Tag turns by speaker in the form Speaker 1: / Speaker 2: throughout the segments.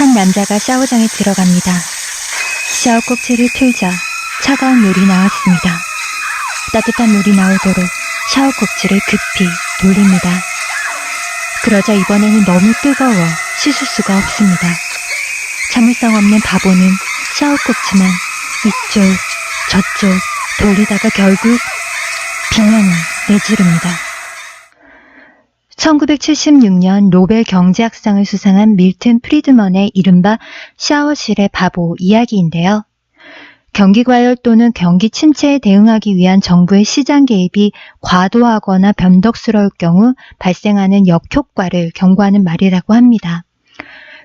Speaker 1: 한 남자가 샤워장에 들어갑니다. 샤워 꼭지를 틀자 차가운 물이 나왔습니다. 따뜻한 물이 나오도록 샤워 꼭지를 급히 돌립니다. 그러자 이번에는 너무 뜨거워 씻을 수가 없습니다. 참을성 없는 바보는 샤워 꼭지만 이쪽 저쪽 돌리다가 결국 비명을 내지릅니다. 1976년 노벨 경제학상을 수상한 밀튼 프리드먼의 이른바 샤워실의 바보 이야기인데요. 경기 과열 또는 경기 침체에 대응하기 위한 정부의 시장 개입이 과도하거나 변덕스러울 경우 발생하는 역효과를 경고하는 말이라고 합니다.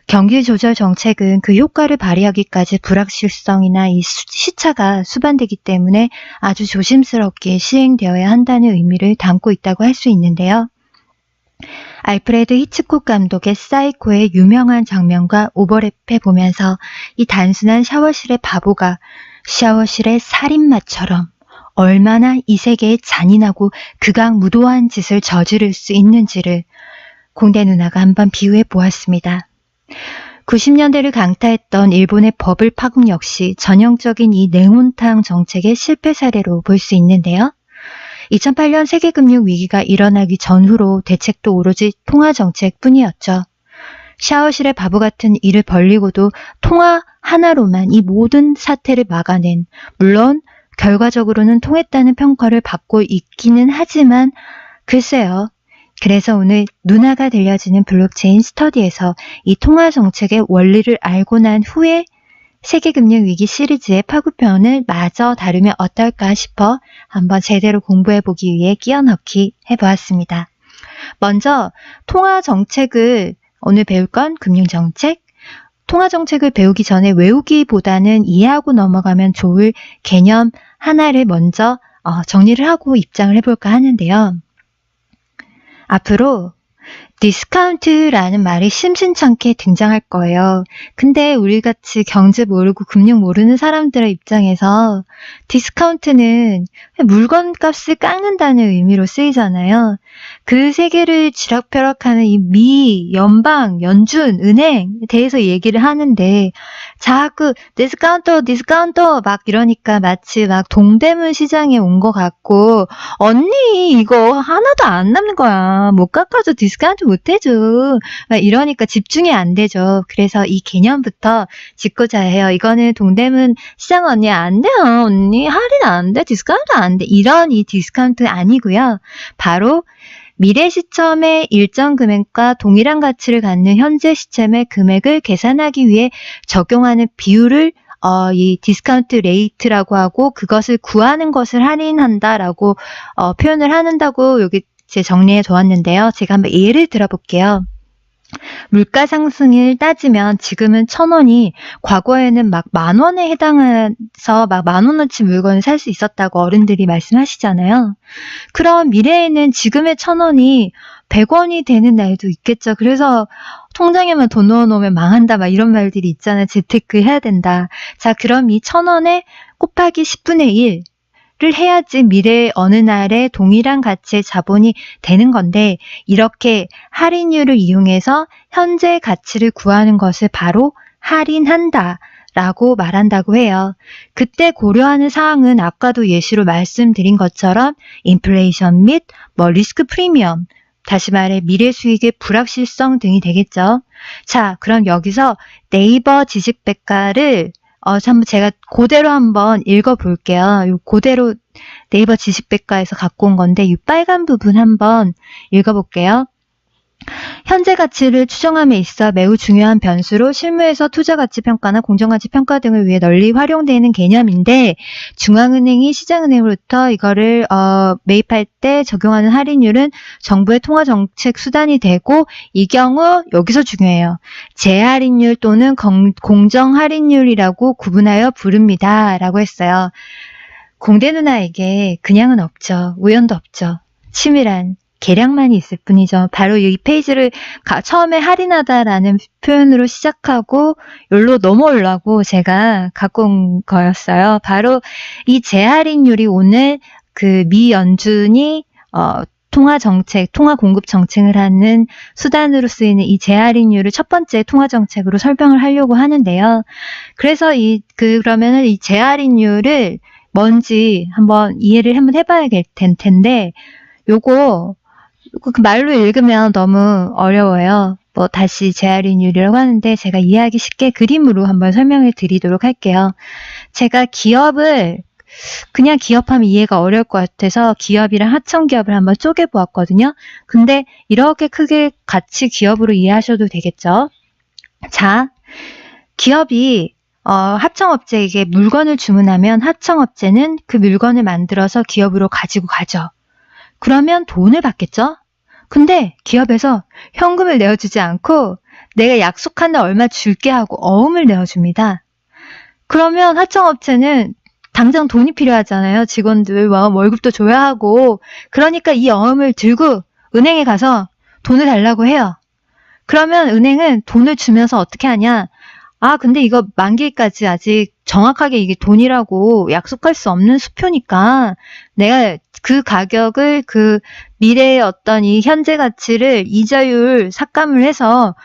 Speaker 1: 경기 조절 정책은 그 효과를 발휘하기까지 불확실성이나 이 시차가 수반되기 때문에 아주 조심스럽게 시행되어야 한다는 의미를 담고 있다고 할 수 있는데요. 알프레드 히치콕 감독의 사이코의 유명한 장면과 오버랩해 보면서 이 단순한 샤워실의 바보가 샤워실의 살인마처럼 얼마나 이 세계에 잔인하고 극악무도한 짓을 저지를 수 있는지를 공대 누나가 한번 비유해 보았습니다. 90년대를 강타했던 일본의 버블 파국 역시 전형적인 이 냉온탕 정책의 실패 사례로 볼 수 있는데요. 2008년 세계금융 위기가 일어나기 전후로 대책도 오로지 통화 정책뿐이었죠. 샤워실의 바보 같은 일을 벌리고도 통화 하나로만 이 모든 사태를 막아낸, 물론 결과적으로는 통했다는 평가를 받고 있기는 하지만 글쎄요. 그래서 오늘 누나가 들려주는 블록체인 스터디에서 이 통화 정책의 원리를 알고 난 후에 세계금융위기 시리즈의 파고편을 마저 다루면 어떨까 싶어 한번 제대로 공부해보기 위해 끼워 넣기 해보았습니다. 먼저 통화정책을 오늘 배울 건 금융정책, 통화정책을 배우기 전에 외우기보다는 이해하고 넘어가면 좋을 개념 하나를 먼저 정리를 하고 입장을 해볼까 하는데요. 앞으로 디스카운트라는 말이 심심찮게 등장할 거예요. 근데 우리같이 경제 모르고 금융 모르는 사람들의 입장에서 디스카운트는 물건 값을 깎는다는 의미로 쓰이잖아요. 그 세계를 쥐락펴락하는 이 미, 연방, 연준, 은행에 대해서 얘기를 하는데 자꾸 디스카운터 막 이러니까 마치 막 동대문 시장에 온 것 같고 언니 이거 하나도 안 남는 거야. 못 깎아줘 디스카운트 못 해줘. 막 이러니까 집중이 안 되죠. 그래서 이 개념부터 짚고자 해요. 이거는 동대문 시장 언니 안 돼요. 언니 할인 안 돼. 디스카운트 안 돼. 이런 이 디스카운트 아니고요. 바로 미래 시점의 일정 금액과 동일한 가치를 갖는 현재 시점의 금액을 계산하기 위해 적용하는 비율을 이 디스카운트 레이트라고 하고 그것을 구하는 것을 할인한다라고 표현을 한다고 여기 제 정리해 두었는데요. 제가 한번 예를 들어볼게요. 물가 상승을 따지면 지금은 1,000원이 과거에는 막 10,000원에 해당해서 막 10,000원어치 물건을 살 수 있었다고 어른들이 말씀하시잖아요. 그럼 미래에는 지금의 1,000원이 100원이 되는 날도 있겠죠. 그래서 통장에만 돈 넣어놓으면 망한다 막 이런 말들이 있잖아요. 재테크 해야 된다. 자, 그럼 이 1,000원에 곱하기 10분의 1 를 해야지 미래의 어느 날에 동일한 가치의 자본이 되는 건데 이렇게 할인율을 이용해서 현재 가치를 구하는 것을 바로 할인한다 라고 말한다고 해요. 그때 고려하는 사항은 아까도 예시로 말씀드린 것처럼 인플레이션 및 리스크 프리미엄, 다시 말해 미래 수익의 불확실성 등이 되겠죠. 자, 그럼 여기서 네이버 지식백과를 한번 제가 그대로 한번 읽어볼게요. 요 그대로 네이버 지식백과에서 갖고 온 건데 이 빨간 부분 한번 읽어볼게요. 현재 가치를 추정함에 있어 매우 중요한 변수로 실무에서 투자가치 평가나 공정가치 평가 등을 위해 널리 활용되는 개념인데 중앙은행이 시장은행으로부터 이거를 매입할 때 적용하는 할인율은 정부의 통화정책 수단이 되고 이 경우 여기서 중요해요. 재할인율 또는 공정할인율이라고 구분하여 부릅니다. 라고 했어요. 공대 누나에게 그냥은 없죠. 우연도 없죠. 치밀한 계량만이 있을 뿐이죠. 바로 이 페이지를 처음에 할인하다라는 표현으로 시작하고 여기로 넘어오려고 제가 갖고 온 거였어요. 바로 이 재할인율이 오늘 그 미 연준이 통화 정책, 통화 공급 정책을 하는 수단으로 쓰이는 이 재할인율을 첫 번째 통화 정책으로 설명을 하려고 하는데요. 그래서 그러면은 이 재할인율을 뭔지 한번 이해를 한번 해봐야 될 텐데, 요거 그 말로 읽으면 너무 어려워요. 뭐 다시 재할인율이라고 하는데 제가 이해하기 쉽게 그림으로 한번 설명을 드리도록 할게요. 제가 기업을 그냥 기업하면 이해가 어려울 것 같아서 기업이랑 하청기업을 한번 쪼개보았거든요. 근데 이렇게 크게 같이 기업으로 이해하셔도 되겠죠. 자, 기업이 하청업체에게 물건을 주문하면 하청업체는 그 물건을 만들어서 기업으로 가지고 가죠. 그러면 돈을 받겠죠? 근데 기업에서 현금을 내어주지 않고 내가 약속한 날 얼마 줄게 하고 어음을 내어줍니다. 그러면 하청업체는 당장 돈이 필요하잖아요. 직원들 월급도 줘야 하고. 그러니까 이 어음을 들고 은행에 가서 돈을 달라고 해요. 그러면 은행은 돈을 주면서 어떻게 하냐? 아, 근데 이거 만기까지 아직 정확하게 이게 돈이라고 약속할 수 없는 수표니까 내가 그 가격을 그 미래의 어떤 이 현재 가치를 이자율 삭감을 해서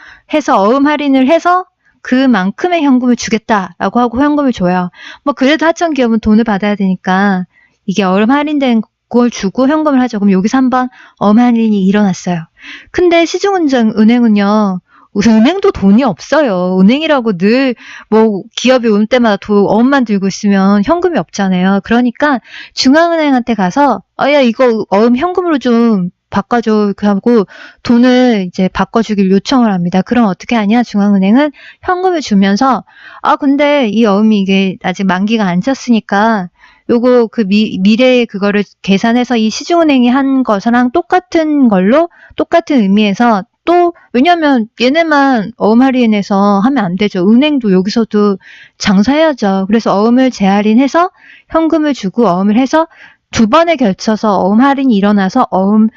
Speaker 1: 어음 할인을 해서 그만큼의 현금을 주겠다라고 하고 현금을 줘요. 뭐 그래도 하청기업은 돈을 받아야 되니까 이게 어음 할인된 걸 주고 현금을 하죠. 그럼 여기서 한번 어음 할인이 일어났어요. 근데 시중은행은요. 은행도 돈이 없어요. 은행이라고 늘 뭐 기업이 올 때마다 어음만 들고 있으면 현금이 없잖아요. 그러니까 중앙은행한테 가서 야 이거 어음 현금으로 좀 바꿔줘 하고 돈을 이제 바꿔주길 요청을 합니다. 그럼 어떻게 하냐? 중앙은행은 현금을 주면서 근데 이 어음이 이게 아직 만기가 안 찼으니까 요거 그 미래에 그거를 계산해서 이 시중은행이 한 것이랑 똑같은 걸로 똑같은 의미에서 또 왜냐면 얘네만 어음 할인해서 하면 안 되죠. 은행도 여기서도 장사해야죠. 그래서 어음을 재할인해서 현금을 주고 어음을 해서 두 번에 걸쳐서 어음 할인이 일어나서 어음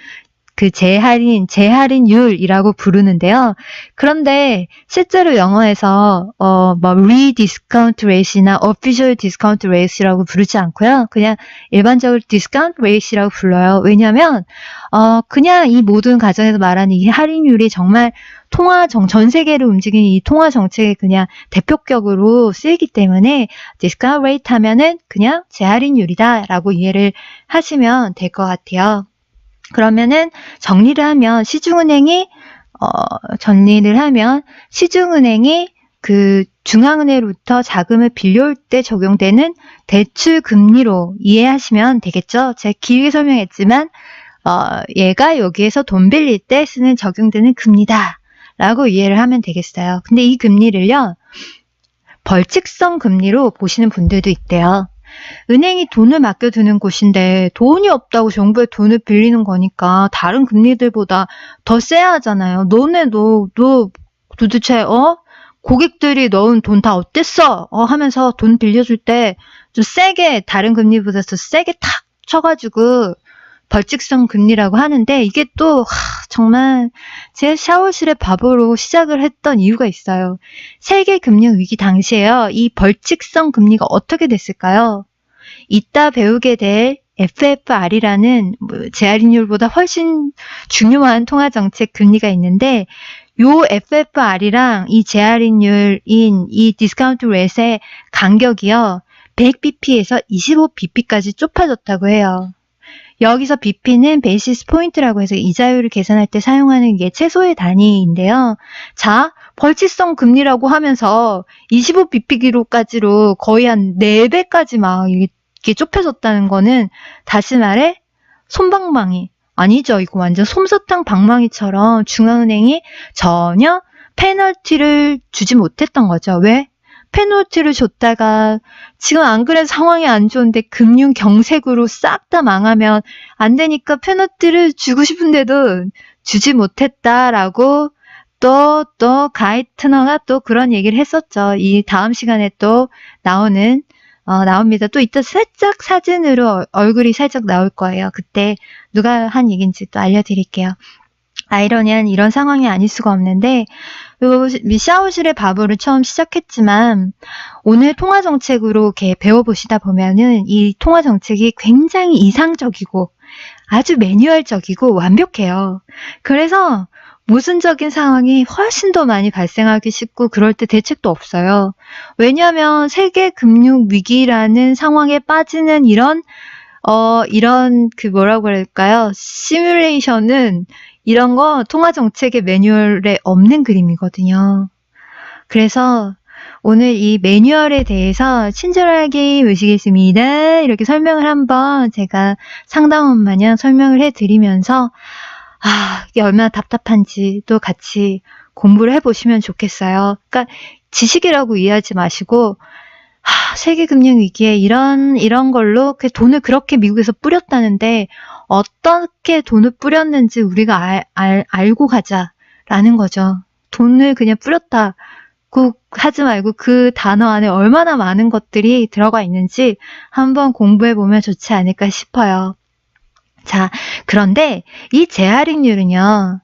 Speaker 1: 그 재할인율이라고 부르는데요. 그런데 실제로 영어에서 뭐 rediscount rate이나 official discount rate이라고 부르지 않고요. 그냥 일반적으로 discount rate이라고 불러요. 왜냐하면 그냥 이 모든 가정에서 말하는 이 할인율이 정말 전 세계를 움직이는 이 통화 정책에 그냥 대표격으로 쓰이기 때문에 discount rate 하면은 그냥 재할인율이다라고 이해를 하시면 될 것 같아요. 그러면은 정리를 하면 시중은행이 그 중앙은행으로부터 자금을 빌려올 때 적용되는 대출 금리로 이해하시면 되겠죠. 제가 길게 설명했지만 얘가 여기에서 돈 빌릴 때 적용되는 금리다 라고 이해를 하면 되겠어요. 근데 이 금리를요 벌칙성 금리로 보시는 분들도 있대요. 은행이 돈을 맡겨두는 곳인데 돈이 없다고 정부에 돈을 빌리는 거니까 다른 금리들보다 더 세야 하잖아요. 너 도대체 고객들이 넣은 돈 다 어땠어? 하면서 돈 빌려줄 때 좀 세게 다른 금리보다 더 세게 탁 쳐가지고 벌칙성 금리라고 하는데 이게 또 정말 제 샤워실의 바보로 시작을 했던 이유가 있어요. 세계 금융 위기 당시에요. 이 벌칙성 금리가 어떻게 됐을까요? 이따 배우게 될 FFR이라는 재할인율보다 훨씬 중요한 통화정책 금리가 있는데 요 FFR이랑 이 재할인율인 이 디스카운트 레이트의 간격이요. 100bp에서 25bp까지 좁아졌다고 해요. 여기서 bp는 베이시스 포인트라고 해서 이자율을 계산할 때 사용하는 게 최소의 단위인데요. 자, 벌칙성 금리라고 하면서 25bp까지로 거의 한 4배까지 막 이렇게 좁혀졌다는 거는 다시 말해 솜방망이 아니죠. 이거 완전 솜사탕 방망이처럼 중앙은행이 전혀 페널티를 주지 못했던 거죠. 왜? 페널티를 줬다가 지금 안 그래도 상황이 안 좋은데 금융 경색으로 싹 다 망하면 안 되니까 페널티를 주고 싶은데도 주지 못했다라고 또 가이트너가 또 그런 얘기를 했었죠. 이 다음 시간에 또 나옵니다. 또 이따 살짝 사진으로 얼굴이 살짝 나올 거예요. 그때 누가 한 얘기인지 또 알려드릴게요. 아이러니한 이런 상황이 아닐 수가 없는데 샤오실의 바보를 처음 시작했지만 오늘 통화정책으로 이렇게 배워보시다 보면은 이 통화정책이 굉장히 이상적이고 아주 매뉴얼적이고 완벽해요. 그래서 모순적인 상황이 훨씬 더 많이 발생하기 쉽고 그럴 때 대책도 없어요. 왜냐하면 세계 금융 위기라는 상황에 빠지는 이런 뭐라고 할까요? 시뮬레이션은 이런 거 통화 정책의 매뉴얼에 없는 그림이거든요. 그래서 오늘 이 매뉴얼에 대해서 친절하게 모시겠습니다. 이렇게 설명을 한번 제가 상담원 마냥 설명을 해드리면서 이게 얼마나 답답한지 또 같이 공부를 해보시면 좋겠어요. 그러니까 지식이라고 이해하지 마시고 세계금융위기에 이런 걸로 돈을 그렇게 미국에서 뿌렸다는데 어떻게 돈을 뿌렸는지 우리가 알고 가자라는 거죠. 돈을 그냥 뿌렸다고 하지 말고 그 단어 안에 얼마나 많은 것들이 들어가 있는지 한번 공부해보면 좋지 않을까 싶어요. 자, 그런데 이 재할인율은요,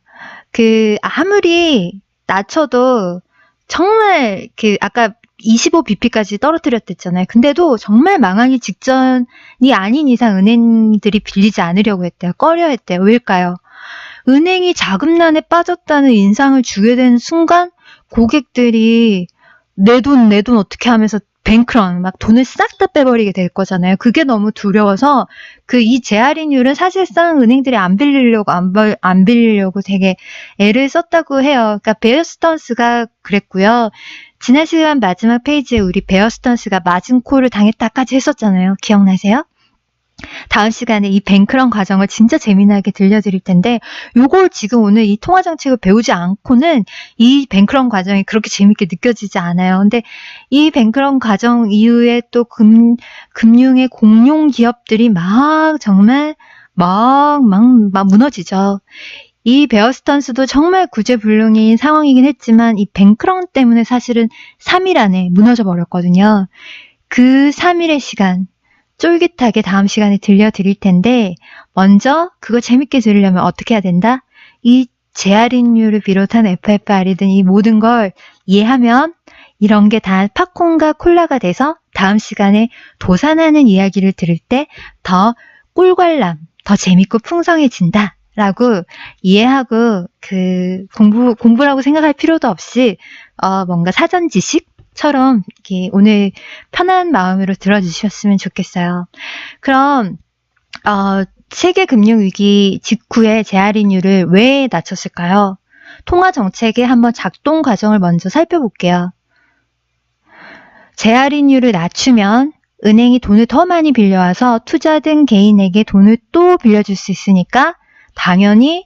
Speaker 1: 아무리 낮춰도 정말 아까 25bp까지 떨어뜨렸댔잖아요. 근데도 정말 망하기 직전이 아닌 이상 은행들이 빌리지 않으려고 했대요. 꺼려 했대요. 왜일까요? 은행이 자금난에 빠졌다는 인상을 주게 된 순간 고객들이 내 돈 어떻게 하면서 뱅크런 막 돈을 싹 다 빼버리게 될 거잖아요. 그게 너무 두려워서 이 재할인율은 사실상 은행들이 안 빌리려고 되게 애를 썼다고 해요. 그러니까 베어 스턴스가 그랬고요. 지난 시간 마지막 페이지에 우리 베어 스턴스가 마진콜을 당했다까지 했었잖아요. 기억나세요? 다음 시간에 이 뱅크런 과정을 진짜 재미나게 들려드릴 텐데 요걸 지금 오늘 이 통화정책을 배우지 않고는 이 뱅크런 과정이 그렇게 재밌게 느껴지지 않아요. 근데 이 뱅크런 과정 이후에 또 금융의 공룡 기업들이 정말 무너지죠. 이 베어 스턴스도 정말 구제불능인 상황이긴 했지만 이 뱅크런 때문에 사실은 3일 안에 무너져 버렸거든요. 그 3일의 시간 쫄깃하게 다음 시간에 들려드릴 텐데 먼저 그거 재밌게 들으려면 어떻게 해야 된다? 이 재할인율을 비롯한 FFR이든 이 모든 걸 이해하면 이런 게 다 팝콘과 콜라가 돼서 다음 시간에 도산하는 이야기를 들을 때 더 꿀관람, 더 재밌고 풍성해진다 라고 이해하고 공부라고 생각할 필요도 없이 뭔가 사전 지식 처럼 이렇게 오늘 편한 마음으로 들어주셨으면 좋겠어요. 그럼 세계 금융위기 직후에 재할인율을 왜 낮췄을까요? 통화정책의 한번 작동 과정을 먼저 살펴볼게요. 재할인율을 낮추면 은행이 돈을 더 많이 빌려와서 투자 등 개인에게 돈을 또 빌려줄 수 있으니까 당연히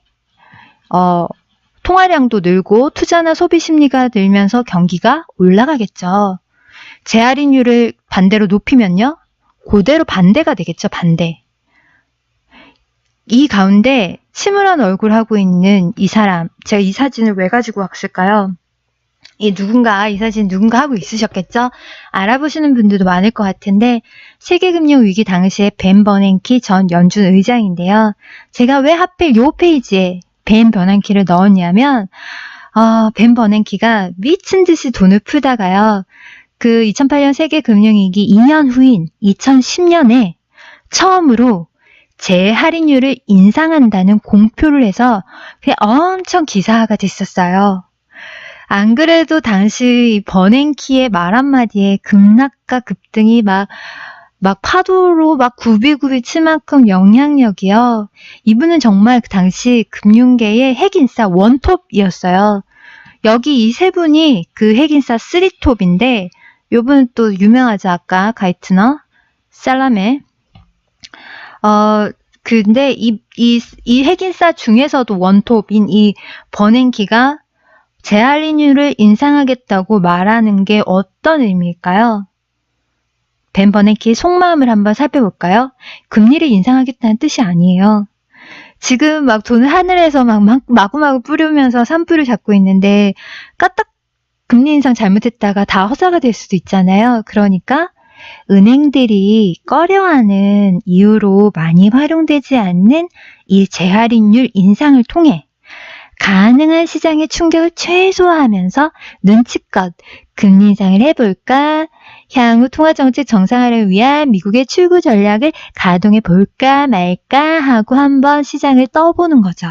Speaker 1: 통화량도 늘고 투자나 소비 심리가 늘면서 경기가 올라가겠죠. 재할인율을 반대로 높이면요. 그대로 반대가 되겠죠. 반대. 이 가운데 침울한 얼굴 하고 있는 이 사람, 제가 이 사진을 왜 가지고 왔을까요? 이 사진 누군가 하고 있으셨겠죠? 알아보시는 분들도 많을 것 같은데 세계금융위기 당시에 벤 버냉키 전 연준 의장인데요. 제가 왜 하필 요 페이지에 벤 버냉키를 넣었냐면 벤 버냉키가 미친 듯이 돈을 풀다가요. 2008년 세계금융위기 2년 후인 2010년에 처음으로 재할인율을 인상한다는 공표를 해서 그냥 엄청 기사화가 됐었어요. 안 그래도 당시 버냉키의 말 한마디에 급락과 급등이 막 파도로 굽이굽이 칠 만큼 영향력이요. 이분은 정말 그 당시 금융계의 핵인싸 원톱이었어요. 여기 이 세 분이 그 핵인싸 3톱인데 요분은 또 유명하죠. 아까 가이트너, 살라메. 근데 이 핵인싸 중에서도 원톱인 이 버냉키가 재할인율을 인상하겠다고 말하는 게 어떤 의미일까요? 벤 버냉키의 속마음을 한번 살펴볼까요? 금리를 인상하겠다는 뜻이 아니에요. 지금 돈을 하늘에서 마구마구 뿌리면서 산불을 잡고 있는데 까딱 금리 인상 잘못했다가 다 허사가 될 수도 있잖아요. 그러니까 은행들이 꺼려하는 이유로 많이 활용되지 않는 이 재할인율 인상을 통해 가능한 시장의 충격을 최소화하면서 눈치껏 금리 인상을 해볼까 향후 통화정책 정상화를 위한 미국의 출구 전략을 가동해 볼까 말까 하고 한번 시장을 떠보는 거죠.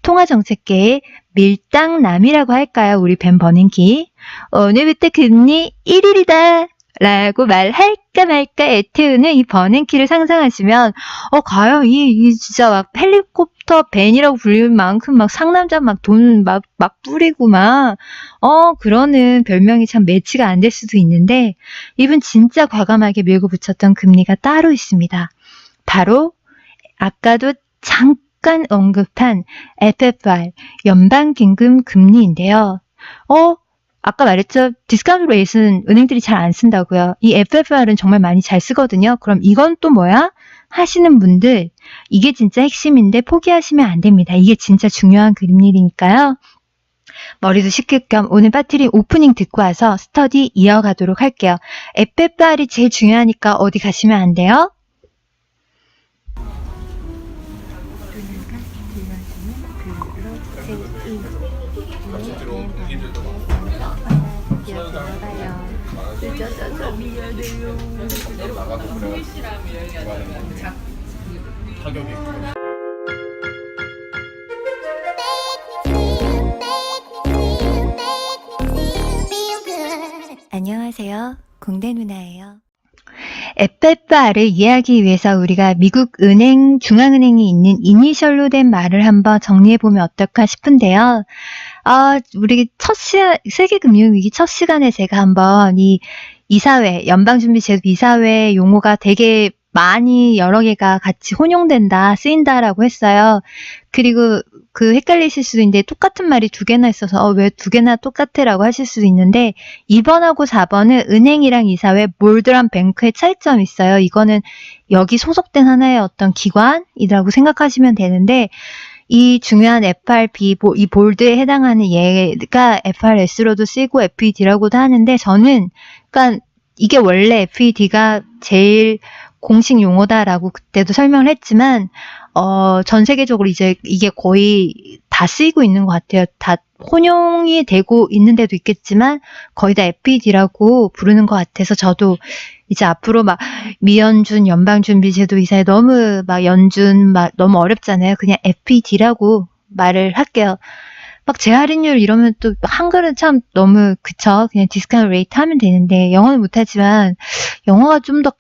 Speaker 1: 통화정책계의 밀당남이라고 할까요? 우리 벤 버냉키. 오늘부터 금리 1일이다 라고 말할까 말까 애태우는 이 버냉키를 상상하시면 과연 이 진짜 막 헬리콥터 벤이라고 불릴 만큼 막 상남자 막 돈 막 뿌리고 막 그러는 별명이 참 매치가 안 될 수도 있는데 이분 진짜 과감하게 밀고 붙였던 금리가 따로 있습니다. 바로 아까도 잠깐 언급한 FFR 연방긴금 금리인데요. 아까 말했죠. 디스카운트 레이트는 은행들이 잘 안 쓴다고요. 이 FFR은 정말 많이 잘 쓰거든요. 그럼 이건 또 뭐야? 하시는 분들 이게 진짜 핵심인데 포기하시면 안 됩니다. 이게 진짜 중요한 금리니까요. 머리도 식힐 겸 오늘 빠트리 오프닝 듣고 와서 스터디 이어가도록 할게요. FFR이 제일 중요하니까 어디 가시면 안 돼요. 안녕하세요. 공대 누나예요. FFR을 이해하기 위해서 우리가 미국 은행, 중앙은행이 있는 이니셜로 된 말을 한번 정리해보면 어떨까 싶은데요. 우리 세계금융위기 첫 시간에 제가 한번 이 이사회, 연방준비제도 이사회 용어가 되게 많이 여러 개가 같이 혼용된다, 쓰인다라고 했어요. 그리고 헷갈리실 수도 있는데 똑같은 말이 두 개나 있어서 왜 두 개나 똑같아라고 하실 수도 있는데 2번하고 4번은 은행이랑 이사회, 몰드랑 뱅크의 차이점이 있어요. 이거는 여기 소속된 하나의 어떤 기관이라고 생각하시면 되는데 이 중요한 FRB, 이 볼드에 해당하는 얘가 FRS로도 쓰이고 FED라고도 하는데 저는 그러니까 이게 원래 FED가 제일 공식 용어다라고 그때도 설명을 했지만 전 세계적으로 이제 이게 거의 다 쓰이고 있는 것 같아요. 다 혼용이 되고 있는 데도 있겠지만 거의 다 FED라고 부르는 것 같아서 저도 이제 앞으로 막 미연준 연방준비제도 이사회 너무 막 연준 막 너무 어렵잖아요. 그냥 FED라고 말을 할게요. 막 재할인율 이러면 또 한글은 참 너무 그쵸. 그냥 디스카운트 레이트 하면 되는데 영어는 못하지만 영어가 좀 더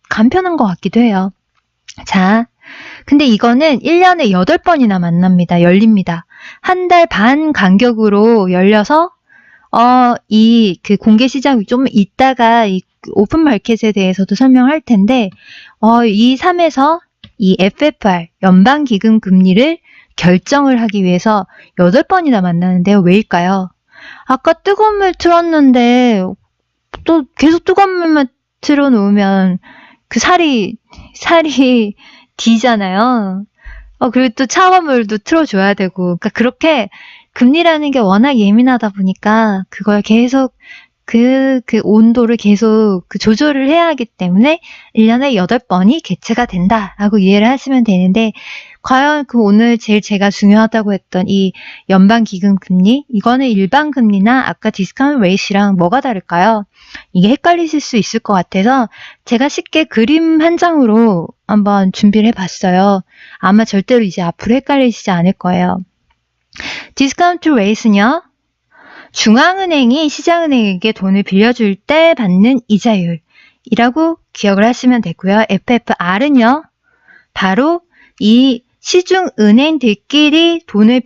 Speaker 1: 간편한 것 같기도 해요. 자, 근데 이거는 1년에 8번이나 만납니다. 열립니다. 한 달 반 간격으로 열려서 공개 시장이 좀 이따가 이 오픈 마켓에 대해서도 설명할 텐데 이 3에서 이 FFR 연방기금 금리를 결정을 하기 위해서 8번이나 만나는데요. 왜일까요? 아까 뜨거운 물 틀었는데 또 계속 뜨거운 물만 틀어놓으면 그 살이 디잖아요. 그리고 또 차가물도 틀어줘야 되고, 그러니까 그렇게 금리라는 게 워낙 예민하다 보니까 그걸 계속 그 온도를 계속 조절을 해야 하기 때문에 1년에 8번이 개최가 된다라고 이해를 하시면 되는데 과연 오늘 제일 제가 중요하다고 했던 이 연방기금 금리 이거는 일반 금리나 아까 디스카운트 레이트랑 뭐가 다를까요? 이게 헷갈리실 수 있을 것 같아서 제가 쉽게 그림 한 장으로 한번 준비를 해봤어요. 아마 절대로 이제 앞으로 헷갈리시지 않을 거예요. 디스카운트 레이트는요. 중앙은행이 시장은행에게 돈을 빌려줄 때 받는 이자율이라고 기억을 하시면 되고요. FFR은요. 바로 이 시중은행들끼리 돈을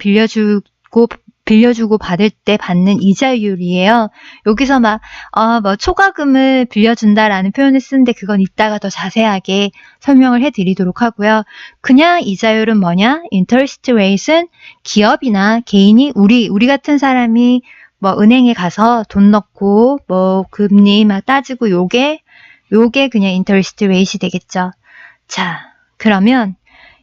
Speaker 1: 빌려주고 받을 때 받는 이자율이에요. 여기서 뭐 초과금을 빌려준다라는 표현을 쓰는데 그건 이따가 더 자세하게 설명을 해드리도록 하고요. 그냥 이자율은 뭐냐? interest rate은 기업이나 개인이 우리 같은 사람이 뭐 은행에 가서 돈 넣고 뭐 금리 막 따지고 요게 그냥 interest rate이 되겠죠. 자, 그러면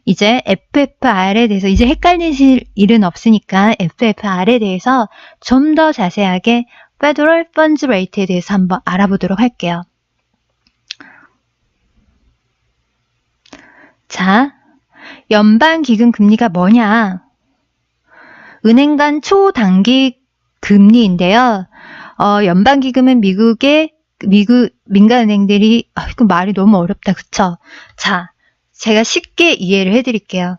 Speaker 1: 이제 FFR에 대해서 이제 헷갈리실 일은 없으니까 FFR에 대해서 좀 더 자세하게 Federal Funds Rate에 대해서 한번 알아보도록 할게요. 자, 연방기금 금리가 뭐냐? 은행 간 초단기 금리인데요. 연방기금은 미국의 미국 민간은행들이, 이거 말이 너무 어렵다, 그쵸? 자, 제가 쉽게 이해를 해드릴게요.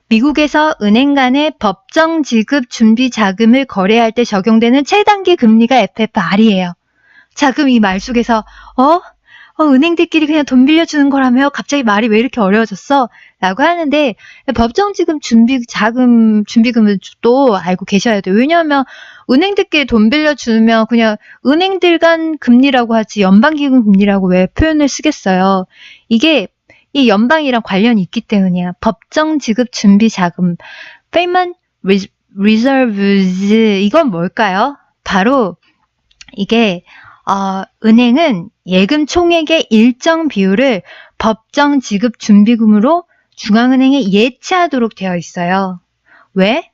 Speaker 1: 미국에서 은행 간의 법정 지급 준비 자금을 거래할 때 적용되는 최단기 금리가 FFR이에요. 자, 그럼 이 말 속에서 은행들끼리 그냥 돈 빌려주는 거라며 갑자기 말이 왜 이렇게 어려워졌어? 라고 하는데 법정 지급 준비금을 또 알고 계셔야 돼요. 왜냐하면 은행들끼리 돈 빌려주면 그냥 은행들 간 금리라고 하지 연방기금 금리라고 왜 표현을 쓰겠어요. 이게 이 연방이랑 관련이 있기 때문이야. 법정 지급 준비 자금, Payment Reserves, 이건 뭘까요? 바로 이게 은행은 예금 총액의 일정 비율을 법정 지급 준비금으로 중앙은행에 예치하도록 되어 있어요. 왜?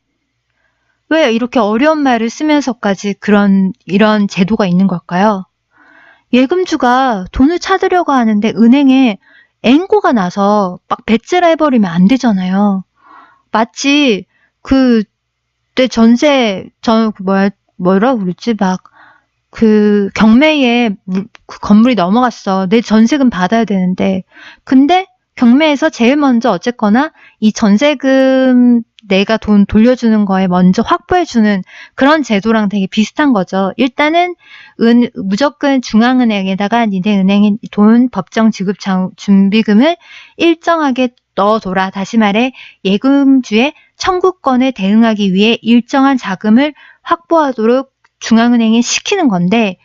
Speaker 1: 왜 이렇게 어려운 말을 쓰면서까지 이런 제도가 있는 걸까요? 예금주가 돈을 찾으려고 하는데 은행에 앵고가 나서 막 배째라 해버리면 안 되잖아요. 마치 그때 뭐라 그랬지? 경매에 건물이 넘어갔어. 내 전세금 받아야 되는데. 근데 경매에서 제일 먼저 어쨌거나 이 전세금 내가 돈 돌려주는 거에 먼저 확보해주는 그런 제도랑 되게 비슷한 거죠. 일단은 무조건 중앙은행에다가 니네 은행인 돈 법정 지급 준비금을 일정하게 넣어둬라. 다시 말해 예금주의 청구권에 대응하기 위해 일정한 자금을 확보하도록 중앙은행이 시키는 건데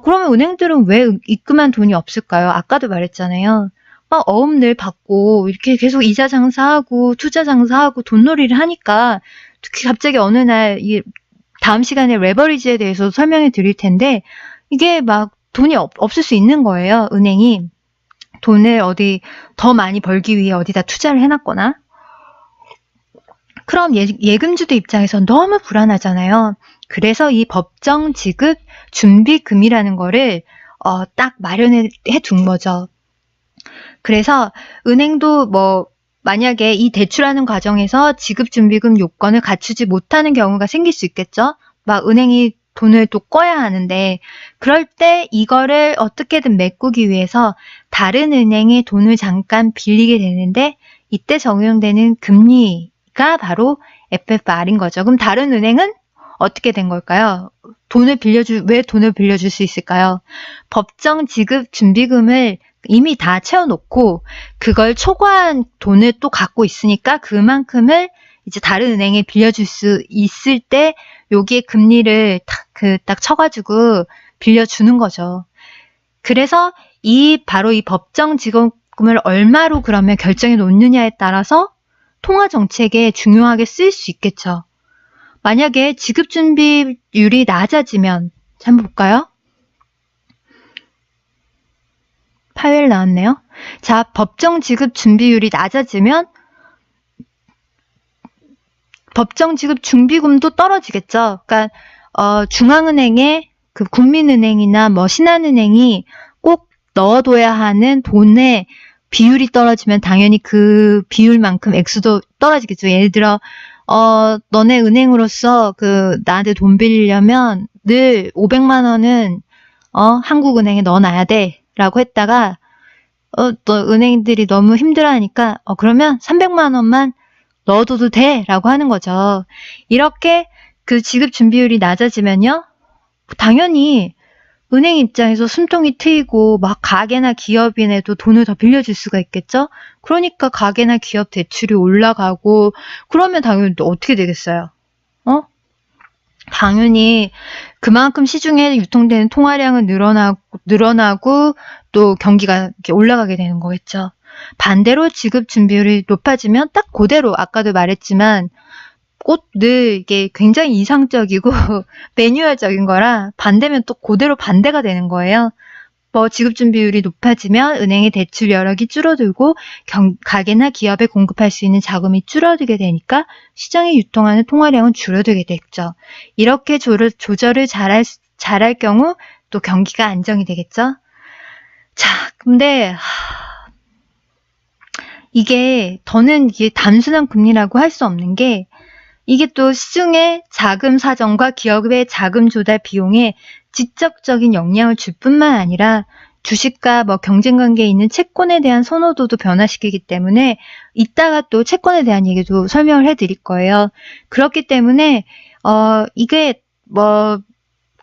Speaker 1: 그러면 은행들은 왜 입금한 돈이 없을까요? 아까도 말했잖아요. 막 어음을 받고 이렇게 계속 이자 장사하고 투자 장사하고 돈놀이를 하니까 특히 갑자기 어느 날 다음 시간에 레버리지에 대해서 설명해 드릴 텐데 이게 막 돈이 없을 수 있는 거예요. 은행이 돈을 어디 더 많이 벌기 위해 어디다 투자를 해놨거나. 그럼 예금주들 입장에서 너무 불안하잖아요. 그래서 이 법정 지급 준비금이라는 거를 딱 마련해 둔 거죠. 그래서 은행도 만약에 이 대출하는 과정에서 지급준비금 요건을 갖추지 못하는 경우가 생길 수 있겠죠. 막 은행이 돈을 또 꺼야 하는데 그럴 때 이거를 어떻게든 메꾸기 위해서 다른 은행의 돈을 잠깐 빌리게 되는데 이때 적용되는 금리가 바로 FFR인 거죠. 그럼 다른 은행은 어떻게 된 걸까요? 왜 돈을 빌려줄 수 있을까요? 법정 지급 준비금을 이미 다 채워놓고 그걸 초과한 돈을 또 갖고 있으니까 그만큼을 이제 다른 은행에 빌려줄 수 있을 때 여기에 금리를 딱 쳐가지고 빌려주는 거죠. 그래서 바로 이 법정 지급금을 얼마로 그러면 결정해 놓느냐에 따라서 통화 정책에 중요하게 쓰일 수 있겠죠. 만약에 지급 준비율이 낮아지면 한번 볼까요? 파열 나왔네요. 자, 법정 지급 준비율이 낮아지면 법정 지급 준비금도 떨어지겠죠. 그러니까 중앙은행에 국민은행이나 신한은행이 꼭 넣어둬야 하는 돈의 비율이 떨어지면 당연히 그 비율만큼 액수도 떨어지겠죠. 예를 들어 너네 은행으로서 나한테 돈 빌리려면 늘 500만 원은 한국은행에 넣어놔야 돼. 라고 했다가 또 은행들이 너무 힘들어하니까 그러면 300만 원만 넣어둬도 돼 라고 하는 거죠. 이렇게 그 지급 준비율이 낮아지면요 당연히 은행 입장에서 숨통이 트이고 막 가게나 기업인에도 돈을 더 빌려줄 수가 있겠죠. 그러니까 가게나 기업 대출이 올라가고 그러면 당연히 또 어떻게 되겠어요? 당연히 그만큼 시중에 유통되는 통화량은 늘어나고 또 경기가 이렇게 올라가게 되는 거겠죠. 반대로 지급 준비율이 높아지면 딱 그대로 아까도 말했지만 늘 이게 굉장히 이상적이고 매뉴얼적인 거라 반대면 또 그대로 반대가 되는 거예요. 지급 준비율이 높아지면 은행의 대출 여력이 줄어들고 가게나 기업에 공급할 수 있는 자금이 줄어들게 되니까 시장에 유통하는 통화량은 줄어들게 됐죠. 이렇게 조절을 잘할 경우 또 경기가 안정이 되겠죠. 자, 근데 더는 이게 단순한 금리라고 할 수 없는 게 이게 또 시중의 자금 사정과 기업의 자금 조달 비용에 직접적인 영향을 줄 뿐만 아니라 주식과 뭐 경쟁 관계에 있는 채권에 대한 선호도도 변화시키기 때문에 이따가 또 채권에 대한 얘기도 설명을 해드릴 거예요. 그렇기 때문에 이게 뭐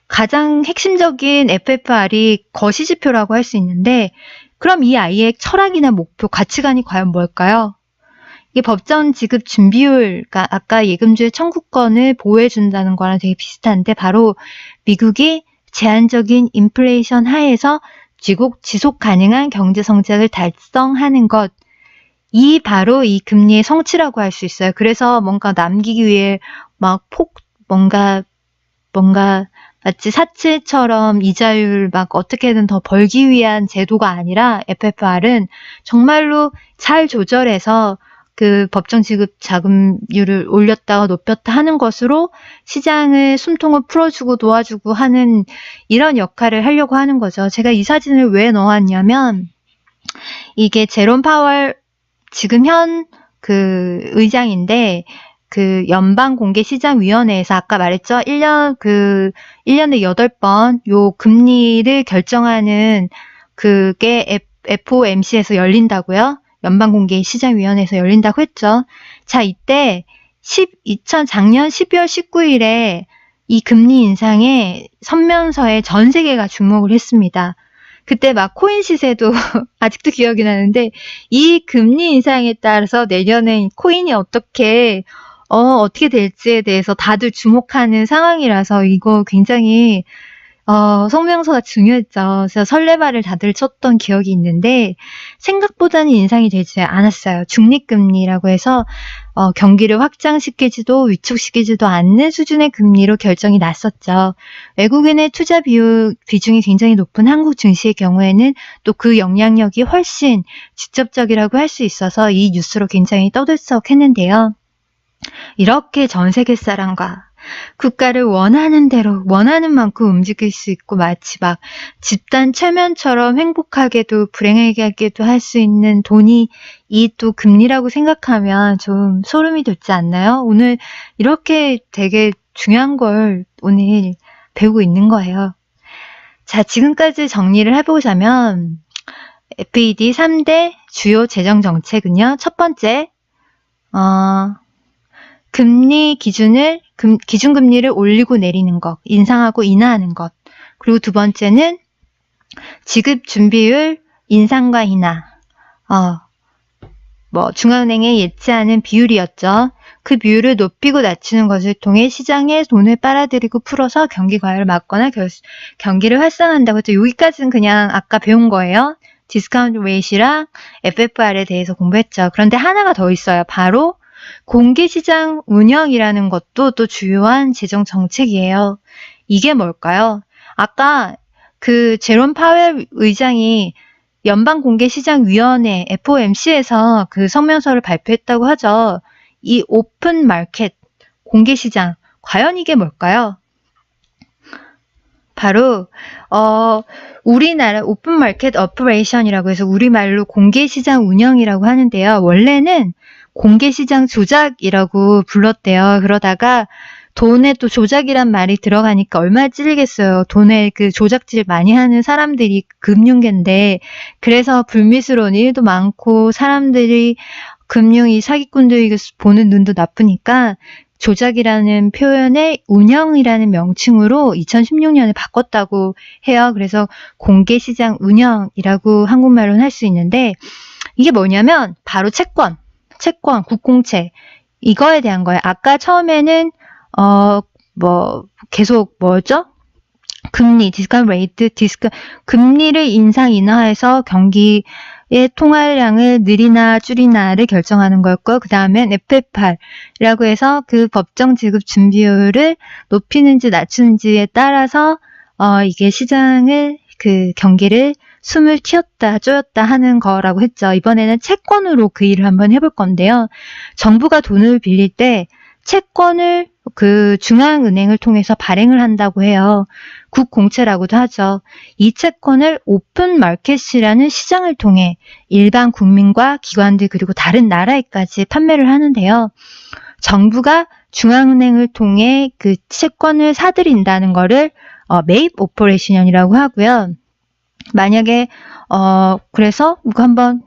Speaker 1: 가장 핵심적인 FFR이 거시지표라고 할 수 있는데 그럼 이 아이의 철학이나 목표, 가치관이 과연 뭘까요? 이게 법정 지급 준비율, 그러니까 아까 예금주의 청구권을 보호해준다는 거랑 되게 비슷한데 바로 미국이 제한적인 인플레이션 하에서 지속 가능한 경제 성장을 달성하는 것, 이 바로 이 금리의 성취라고 할 수 있어요. 그래서 뭔가 남기기 위해 막 뭔가 마치 사채처럼 이자율 막 어떻게든 더 벌기 위한 제도가 아니라 FFR은 정말로 잘 조절해서 그 법정 지급 자금률을 올렸다가 높였다 하는 것으로 시장의 숨통을 풀어주고 도와주고 하는 이런 역할을 하려고 하는 거죠. 제가 이 사진을 왜 넣어왔냐면 이게 제롬 파월 지금 현 그 의장인데 그 연방공개시장위원회에서 아까 말했죠. 1년에 8번 요 금리를 결정하는 그게 FOMC에서 열린다고요. 연방공개시장위원회에서 열린다고 했죠. 자, 이때 작년 12월 19일에 이 금리 인상의 선면서에 전 세계가 주목을 했습니다. 그때 막 코인 시세도 아직도 기억이 나는데 이 금리 인상에 따라서 내년엔 코인이 어떻게 될지에 대해서 다들 주목하는 상황이라서 이거 굉장히 성명서가 중요했죠. 그래서 설레발을 다들 쳤던 기억이 있는데 생각보다는 인상이 되지 않았어요. 중립금리라고 해서 경기를 확장시키지도 위축시키지도 않는 수준의 금리로 결정이 났었죠. 외국인의 투자 비중이 굉장히 높은 한국 증시의 경우에는 또 그 영향력이 훨씬 직접적이라고 할 수 있어서 이 뉴스로 굉장히 떠들썩했는데요. 이렇게 전 세계 사람과 국가를 원하는 대로 원하는 만큼 움직일 수 있고 마치 막 집단 최면처럼 행복하게도 불행하게도 할 수 있는 돈이 이 또 금리라고 생각하면 좀 소름이 돋지 않나요? 오늘 이렇게 되게 중요한 걸 오늘 배우고 있는 거예요. 자, 지금까지 정리를 해보자면 FED 3대 주요 재정 정책은요. 첫 번째, 금리 기준금리를 올리고 내리는 것, 인상하고 인하하는 것. 그리고 두 번째는 지급 준비율 인상과 인하. 중앙은행에 예치하는 비율이었죠. 그 비율을 높이고 낮추는 것을 통해 시장에 돈을 빨아들이고 풀어서 경기 과열을 막거나 경기를 활성화한다고 했죠. 여기까지는 그냥 아까 배운 거예요. 디스카운트 레이시랑 FFR에 대해서 공부했죠. 그런데 하나가 더 있어요. 바로 공개시장 운영이라는 것도 또 주요한 재정 정책이에요. 이게 뭘까요? 아까 그 제롬 파웰 의장이 연방공개시장위원회 FOMC에서 그 성명서를 발표했다고 하죠. 이 오픈 마켓, 공개시장, 과연 이게 뭘까요? 바로 우리나라 오픈 마켓 어퍼레이션이라고 해서 우리말로 공개시장 운영이라고 하는데요. 원래는 공개시장 조작이라고 불렀대요. 그러다가 돈에 또 조작이란 말이 들어가니까 얼마나 찔리겠어요. 돈에 그 조작질 많이 하는 사람들이 금융계인데 그래서 불미스러운 일도 많고 사람들이 금융이 사기꾼들이 보는 눈도 나쁘니까 조작이라는 표현의 운영이라는 명칭으로 2016년에 바꿨다고 해요. 그래서 공개시장 운영이라고 한국말로는 할 수 있는데 이게 뭐냐면 바로 채권, 국공채 이거에 대한 거예요. 아까 처음에는 계속 뭐였죠? 금리, 디스카운트 레이트, 금리를 인상 인하해서 경기의 통화량을 늘리나 줄이나를 결정하는 거였고, 그 다음엔 FFR이라고 해서 그 법정 지급 준비율을 높이는지 낮추는지에 따라서 이게 시장을 그 경기를 숨을 튀었다 쪼였다 하는 거라고 했죠. 이번에는 채권으로 그 일을 한번 해볼 건데요. 정부가 돈을 빌릴 때 채권을 그 중앙은행을 통해서 발행을 한다고 해요. 국공채라고도 하죠. 이 채권을 오픈 마켓이라는 시장을 통해 일반 국민과 기관들 그리고 다른 나라에까지 판매를 하는데요. 정부가 중앙은행을 통해 그 채권을 사들인다는 거를 매입 오퍼레이션이라고 하고요. 만약에 그래서 이거 한번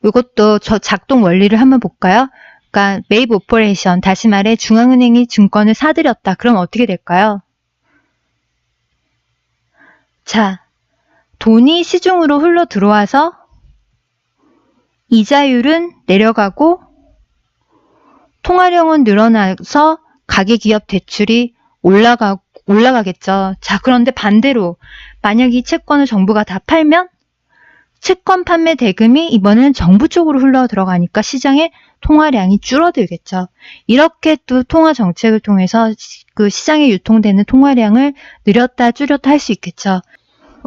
Speaker 1: 이것도 저 작동 원리를 한번 볼까요? 그러니까 매입 오퍼레이션, 다시 말해 중앙은행이 증권을 사들였다. 그럼 어떻게 될까요? 자, 돈이 시중으로 흘러 들어와서 이자율은 내려가고 통화량은 늘어나서 가계기업 대출이 올라가겠죠. 자, 그런데 반대로 만약 이 채권을 정부가 다 팔면 채권 판매 대금이 이번엔 정부 쪽으로 흘러 들어가니까 시장의 통화량이 줄어들겠죠. 이렇게 또 통화 정책을 통해서 그 시장에 유통되는 통화량을 늘렸다 줄였다 할 수 있겠죠.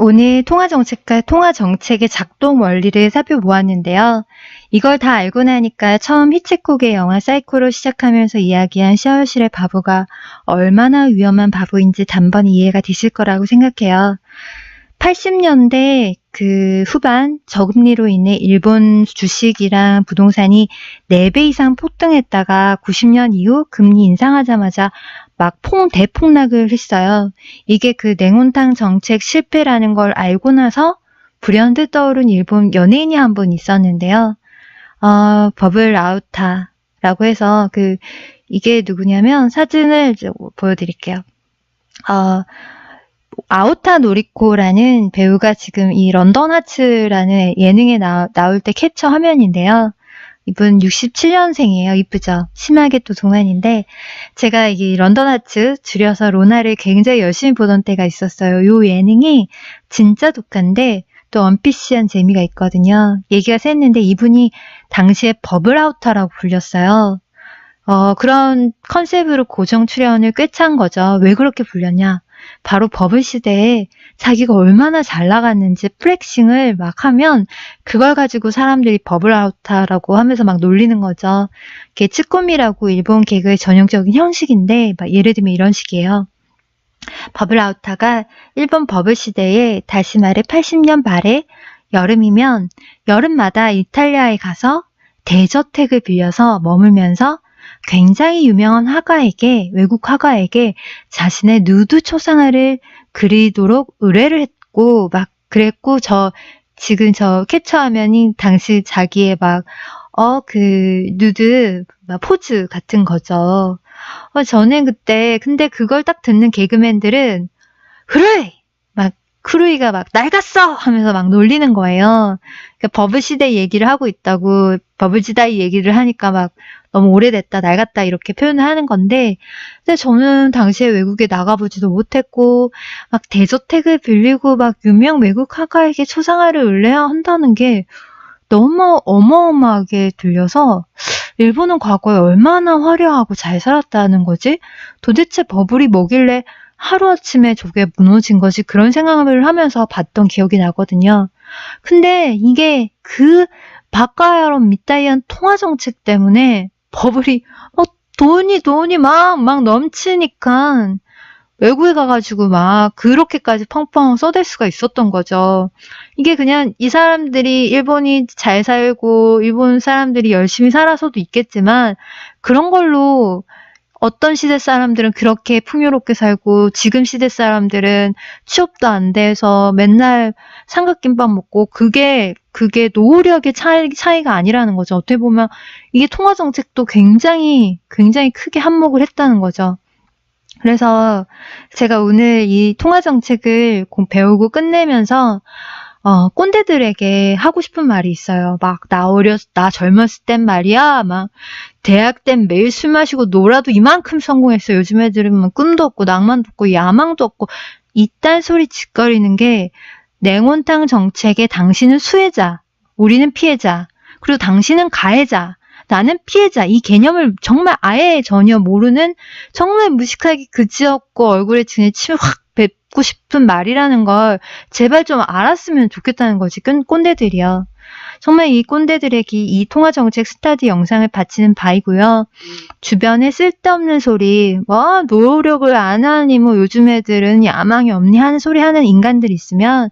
Speaker 1: 오늘 통화 정책의 작동 원리를 살펴보았는데요. 이걸 다 알고 나니까 처음 히치콕의 영화 사이코로 시작하면서 이야기한 샤워실의 바보가 얼마나 위험한 바보인지 단번에 이해가 되실 거라고 생각해요. 80년대 그 후반 저금리로 인해 일본 주식이랑 부동산이 4배 이상 폭등했다가 90년 이후 금리 인상하자마자 막 대폭락을 했어요. 이게 그 냉온탕 정책 실패라는 걸 알고 나서 불현듯 떠오른 일본 연예인이 한 분 있었는데요. 버블 아우타라고 해서 이게 누구냐면 사진을 보여드릴게요. 아우타 노리코라는 배우가 지금 이 런던 하츠라는 예능에 나올 때 캡처 화면인데요. 이분 67년생이에요. 이쁘죠? 심하게 또 동안인데 제가 이 런던 하츠 줄여서 로나를 굉장히 열심히 보던 때가 있었어요. 이 예능이 진짜 독한데 또 언피시한 재미가 있거든요. 얘기가 샜는데 이분이 당시에 버블 아우터라고 불렸어요. 그런 컨셉으로 고정 출연을 꽤 찬 거죠. 왜 그렇게 불렸냐? 바로 버블 시대에 자기가 얼마나 잘 나갔는지 플렉싱을 막 하면 그걸 가지고 사람들이 버블 아우타라고 하면서 막 놀리는 거죠. 그게 츠코미라고 일본 개그의 전형적인 형식인데 막 예를 들면 이런 식이에요. 버블 아우타가 일본 버블 시대에 다시 말해 80년 말에 여름이면 여름마다 이탈리아에 가서 대저택을 빌려서 머물면서 굉장히 유명한 외국 화가에게 자신의 누드 초상화를 그리도록 의뢰를 했고 막 그랬고 지금 저 캡처 화면이 당시 자기의 누드 포즈 같은 거죠. 저는 근데 그걸 딱 듣는 개그맨들은 크루이가 막 낡았어 하면서 막 놀리는 거예요. 그러니까 버블 시대 얘기를 하고 있다고 버블 시대 얘기를 하니까 막 너무 오래됐다 낡았다 이렇게 표현을 하는 건데 근데 저는 당시에 외국에 나가보지도 못했고 막 대저택을 빌리고 막 유명 외국 화가에게 초상화를 의뢰한다는 게 너무 어마어마하게 들려서 일본은 과거에 얼마나 화려하고 잘 살았다는 거지? 도대체 버블이 뭐길래 하루아침에 저게 무너진 거지? 그런 생각을 하면서 봤던 기억이 나거든요. 근데 이게 그 바카야론 미따이한 통화정책 때문에 버블이 돈이 막 넘치니까 외국에 가가지고 막 그렇게까지 펑펑 쏟을 수가 있었던 거죠. 이게 그냥 이 사람들이 일본이 잘 살고 일본 사람들이 열심히 살아서도 있겠지만 그런 걸로 어떤 시대 사람들은 그렇게 풍요롭게 살고 지금 시대 사람들은 취업도 안 돼서 맨날 삼각김밥 먹고 그게 노력의 차이가 아니라는 거죠. 어떻게 보면 이게 통화정책도 굉장히 크게 한몫을 했다는 거죠. 그래서 제가 오늘 이 통화정책을 배우고 끝내면서 꼰대들에게 하고 싶은 말이 있어요. 나 젊었을 땐 말이야. 대학 땐 매일 술 마시고 놀아도 이만큼 성공했어. 요즘 애들은 꿈도 없고, 낭만도 없고, 야망도 없고, 이딴 소리 짓거리는 게 냉온탕 정책에 당신은 수혜자, 우리는 피해자, 그리고 당신은 가해자, 나는 피해자. 이 개념을 정말 아예 전혀 모르는 정말 무식하게 그지없고 얼굴에 등에 침을 확 뱉고 싶은 말이라는 걸 제발 좀 알았으면 좋겠다는 거지. 꼰대들이요. 정말 이 꼰대들에게 이 통화정책 스타디 영상을 바치는 바이고요. 주변에 쓸데없는 소리, 노력을 안 하니 요즘 애들은 야망이 없니 하는 소리 하는 인간들 있으면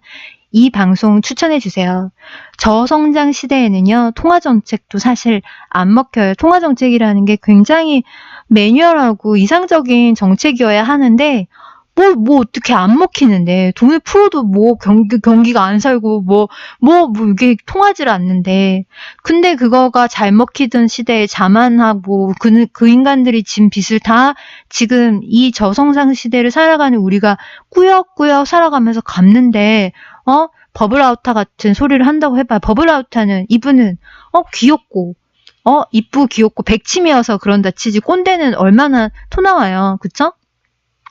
Speaker 1: 이 방송 추천해주세요. 저성장 시대에는요, 통화정책도 사실 안 먹혀요. 통화정책이라는 게 굉장히 매뉴얼하고 이상적인 정책이어야 하는데 뭐 어떻게 안 먹히는데, 돈을 풀어도 뭐 경기가 안 살고, 뭐 이게 통하질 않는데. 근데 그거가 잘 먹히던 시대에 자만하고, 그 인간들이 진 빚을 다 지금 이 저성장 시대를 살아가는 우리가 꾸역꾸역 살아가면서 갚는데, 버블아우타 같은 소리를 한다고 해봐요. 버블아우타는 이분은, 귀엽고, 이쁘고 귀엽고 백치미여서 그런다 치지, 꼰대는 얼마나 토 나와요. 그쵸?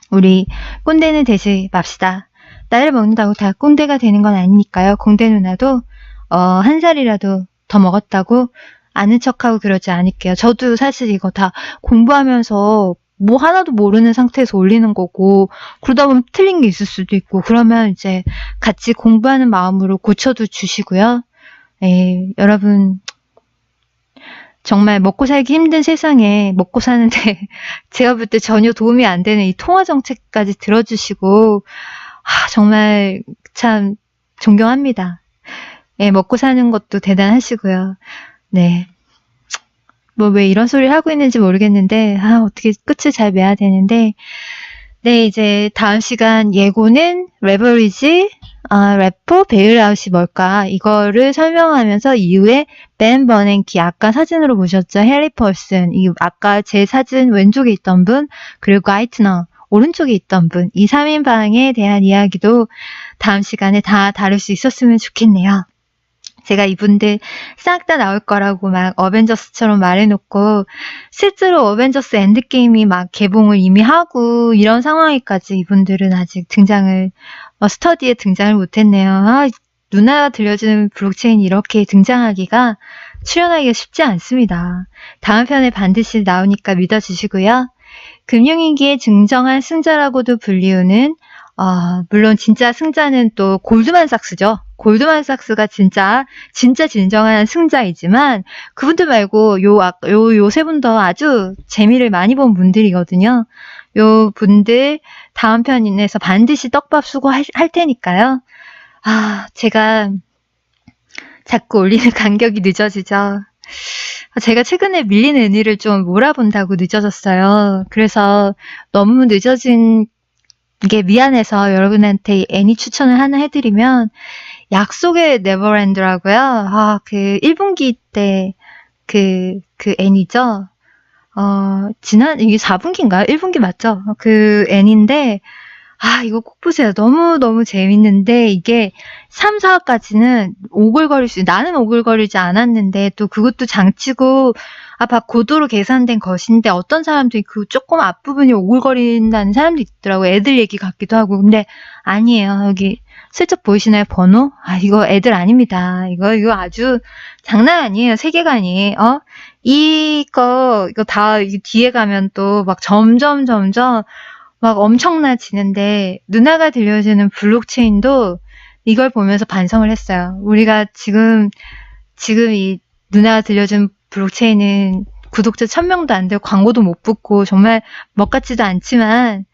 Speaker 1: 우리 꼰대는 되지 맙시다. 나이를 먹는다고 다 꼰대가 되는 건 아니니까요. 공대 누나도 한 살이라도 더 먹었다고 아는 척하고 그러지 않을게요. 저도 사실 이거 다 공부하면서 뭐 하나도 모르는 상태에서 올리는 거고, 그러다 보면 틀린 게 있을 수도 있고, 그러면 이제 같이 공부하는 마음으로 고쳐도 주시고요. 여러분 정말 먹고 살기 힘든 세상에 먹고 사는데 제가 볼 때 전혀 도움이 안 되는 이 통화 정책까지 들어주시고, 정말 참 존경합니다. 먹고 사는 것도 대단하시고요. 네. 뭐 왜 이런 소리를 하고 있는지 모르겠는데, 어떻게 끝을 잘 매야 되는데, 네, 이제 다음 시간 예고는 레버리지, 레포, 베일아웃이 뭘까, 이거를 설명하면서 이후에 벤 버냉키, 아까 사진으로 보셨죠? 해리 펄슨, 아까 제 사진 왼쪽에 있던 분, 그리고 가이트너 오른쪽에 있던 분, 이 3인방에 대한 이야기도 다음 시간에 다 다룰 수 있었으면 좋겠네요. 제가 이분들 싹 다 나올 거라고 막 어벤져스처럼 말해놓고, 실제로 어벤져스 엔드게임이 막 개봉을 이미 하고 이런 상황에까지 이분들은 아직 스터디에 등장을 못했네요. 누나가 들려주는 블록체인이 이렇게 등장하기가, 출연하기가 쉽지 않습니다. 다음 편에 반드시 나오니까 믿어주시고요. 금융위기의 증정한 승자라고도 불리우는, 물론 진짜 승자는 또 골드만삭스죠. 골드만삭스가 진짜 진정한 승자이지만, 그분들 말고 요 세 분 더 아주 재미를 많이 본 분들이거든요. 요 분들 다음 편에서 반드시 떡밥 수고할 테니까요. 제가 자꾸 올리는 간격이 늦어지죠. 제가 최근에 밀린 애니를 좀 몰아본다고 늦어졌어요. 그래서 너무 늦어진 게 미안해서 여러분한테 애니 추천을 하나 해드리면, 약속의 네버랜드라고요. 그 1분기 때 그 애니죠. 이게 4분기인가요? 1분기 맞죠? 그 애니인데, 이거 꼭 보세요. 너무 재밌는데, 이게 3, 4화까지는 나는 오글거리지 않았는데, 또 그것도 장치고, 고도로 계산된 것인데, 어떤 사람들이 그 조금 앞부분이 오글거린다는 사람도 있더라고요. 애들 얘기 같기도 하고. 근데 아니에요. 여기 슬쩍 보이시나요? 번호? 이거 애들 아닙니다. 이거 아주 장난 아니에요. 세계관이. 이거 다 뒤에 가면 또 막 점점 막 엄청나지는데, 누나가 들려주는 블록체인도 이걸 보면서 반성을 했어요. 우리가 지금 이 누나가 들려준 블록체인은 구독자 1000명도 안 되고 광고도 못 붙고 정말 먹같지도 않지만,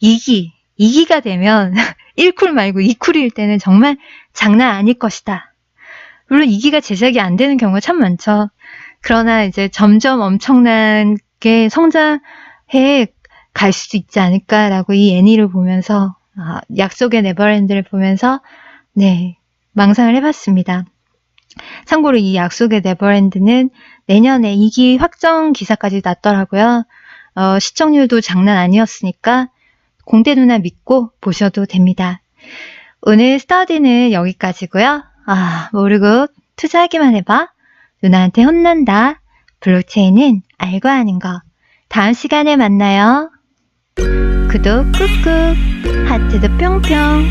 Speaker 1: 2기가 되면 1쿨 말고 2쿨일 때는 정말 장난 아닐 것이다. 물론 2기가 제작이 안 되는 경우가 참 많죠. 그러나 이제 점점 엄청나게 성장해 갈 수도 있지 않을까라고 이 애니를 보면서, 약속의 네버랜드를 보면서 망상을 해봤습니다. 참고로 이 약속의 네버랜드는 내년에 2기 확정 기사까지 났더라고요. 시청률도 장난 아니었으니까 공대 누나 믿고 보셔도 됩니다. 오늘 스터디는 여기까지고요. 모르고 투자하기만 해봐. 누나한테 혼난다. 블록체인은 알고 하는 거. 다음 시간에 만나요. 구독 꾹꾹, 하트도 뿅뿅,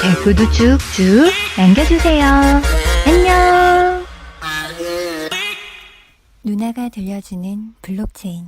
Speaker 1: 댓글도 쭉쭉 남겨주세요. 안녕. 누나가 들려주는 블록체인.